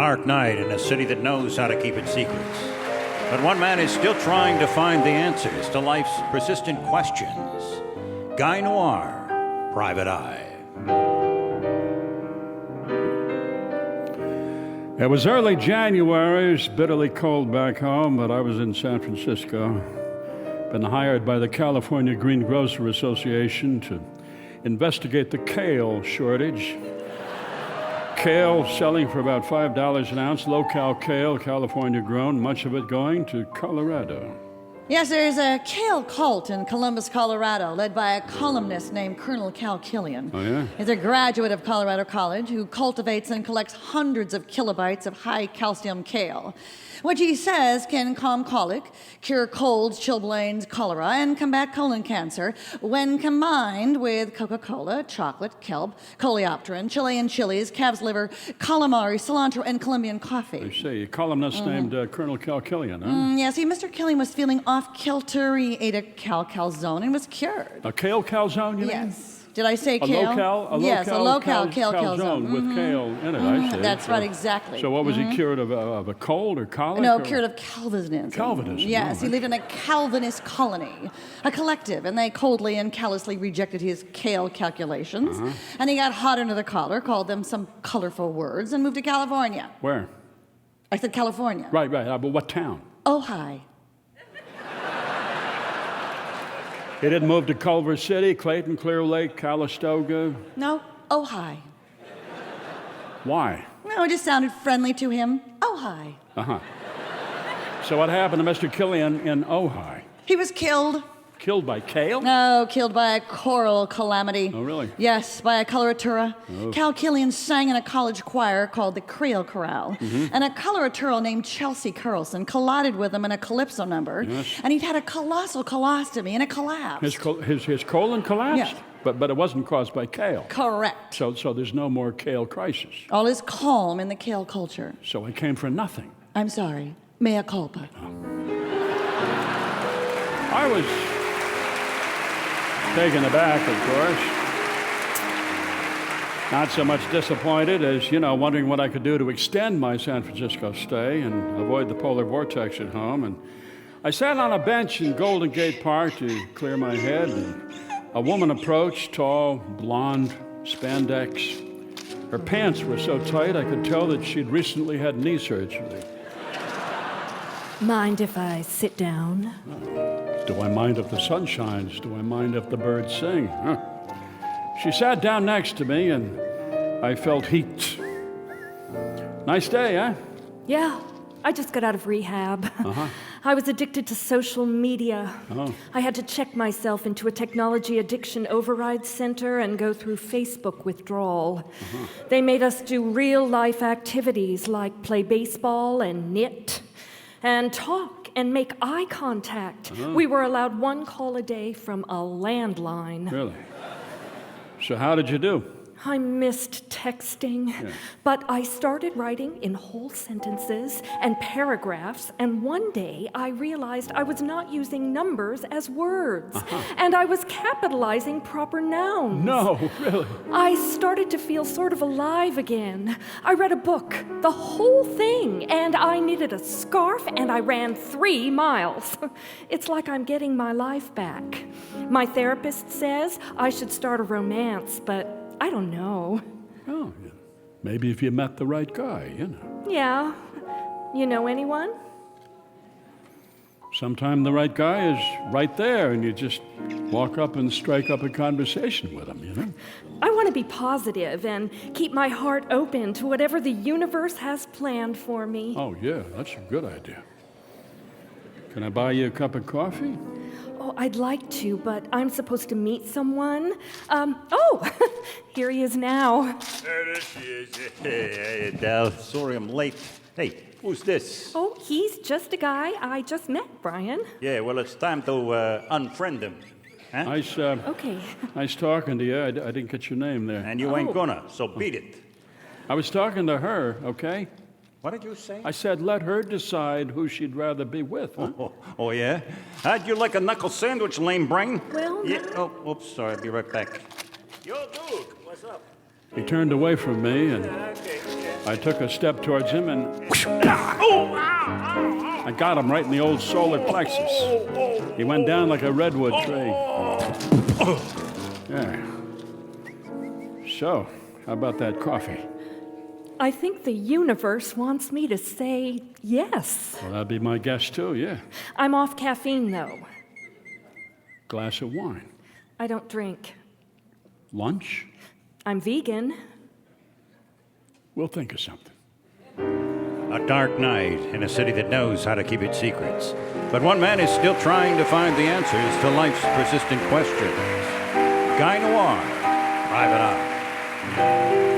dark night in a city that knows how to keep its secrets. But one man is still trying to find the answers to life's persistent questions. Guy Noir, Private Eye. It was early January. It's bitterly cold back home, but I was in San Francisco. Been hired by the California Greengrocer Association to investigate the kale shortage. Kale selling for about $5 an ounce, low-cal kale, California grown, much of it going to Colorado. Yes, there's a kale cult in Columbus, Colorado, led by a columnist named Colonel Cal Killian. Oh, yeah? He's a graduate of Colorado College who cultivates and collects hundreds of kilobytes of high-calcium kale, which he says can calm colic, cure colds, chilblains, cholera, and combat colon cancer when combined with Coca-Cola, chocolate, kelp, coleopteran, Chilean chilies, calf's liver, calamari, cilantro, and Colombian coffee. I see. A columnist named Colonel Cal Killian, huh? Yeah, see, Mr. Killian was feeling off-kilter. He ate a calzone and was cured. A kale calzone, you mean? Yes. Did I say A kale? Yes, a low-cal kale calzone with kale in it, I see. That's right, exactly. So what was he cured of a cold or colic? No, or? cured of Calvinism. Calvinism? Yes, Oh, he lived in a Calvinist colony, a collective, and they coldly and callously rejected his kale calculations. And he got hot under the collar, called them some colorful words, and moved to California. Where? I said California. Right. But what town? Ojai. He didn't move to Culver City, Clayton, Clear Lake, Calistoga. No, Ojai. Why? No, it just sounded friendly to him. Ojai. So what happened to Mr. Killian in Ojai? He was killed. Killed by kale? No, killed by a choral calamity. Oh, really? Yes, by a coloratura. Oh. Cal Killian sang in a college choir called the Creole Chorale. And a coloratura named Chelsea Carlson collided with him in a calypso number. Yes. And he'd had a colossal colostomy and it collapsed. His colon collapsed? Yeah. But it wasn't caused by kale. Correct. So there's no more kale crisis. All is calm in the kale culture. So it came for nothing. I'm sorry. Mea culpa. I was taken aback, of course. Not so much disappointed as, wondering what I could do to extend my San Francisco stay and avoid the polar vortex at home. And I sat on a bench in Golden Gate Park to clear my head, and a woman approached, tall, blonde, spandex. Her pants were so tight I could tell that she'd recently had knee surgery. Mind if I sit down? Do I mind if the sun shines? Do I mind if the birds sing? She sat down next to me, and I felt heat. Nice day, huh? Yeah, I just got out of rehab. I was addicted to social media. I had to check myself into a technology addiction override center and go through Facebook withdrawal. They made us do real-life activities like play baseball and knit and talk and make eye contact. We were allowed one call a day from a landline. Really? So how did you do? I missed texting, but I started writing in whole sentences and paragraphs, and one day I realized I was not using numbers as words, and I was capitalizing proper nouns. No, really? I started to feel sort of alive again. I read a book, the whole thing, and I knitted a scarf, and I ran 3 miles. It's like I'm getting my life back. My therapist says I should start a romance, but I don't know. Oh, yeah. Maybe if you met the right guy, Yeah. You know anyone? Sometime the right guy is right there, and you just walk up and strike up a conversation with him, I want to be positive and keep my heart open to whatever the universe has planned for me. Oh, yeah, that's a good idea. Can I buy you a cup of coffee? Oh, I'd like to, but I'm supposed to meet someone. Here he is now. There she is. Hey, Del. Sorry I'm late. Hey, who's this? Oh, he's just a guy I just met, Brian. Yeah, well, it's time to unfriend him. Huh? Okay. Nice talking to you. I didn't get your name there. And you ain't gonna, so beat it. I was talking to her, okay? What did you say? I said let her decide who she'd rather be with. Huh? Oh, yeah? How'd you like a knuckle sandwich, lame brain? Well, Yeah. Oh, oops, sorry. I'll be right back. Yo, dude, what's up? He turned away from me, and I took a step towards him, and I got him right in the old solar plexus. He went down like a redwood tree. There. So, how about that coffee? I think the universe wants me to say yes. Well, that'd be my guess, too, yeah. I'm off caffeine, though. Glass of wine. I don't drink. Lunch? I'm vegan. We'll think of something. A dark night in a city that knows how to keep its secrets. But one man is still trying to find the answers to life's persistent questions. Guy Noir, Private Eye.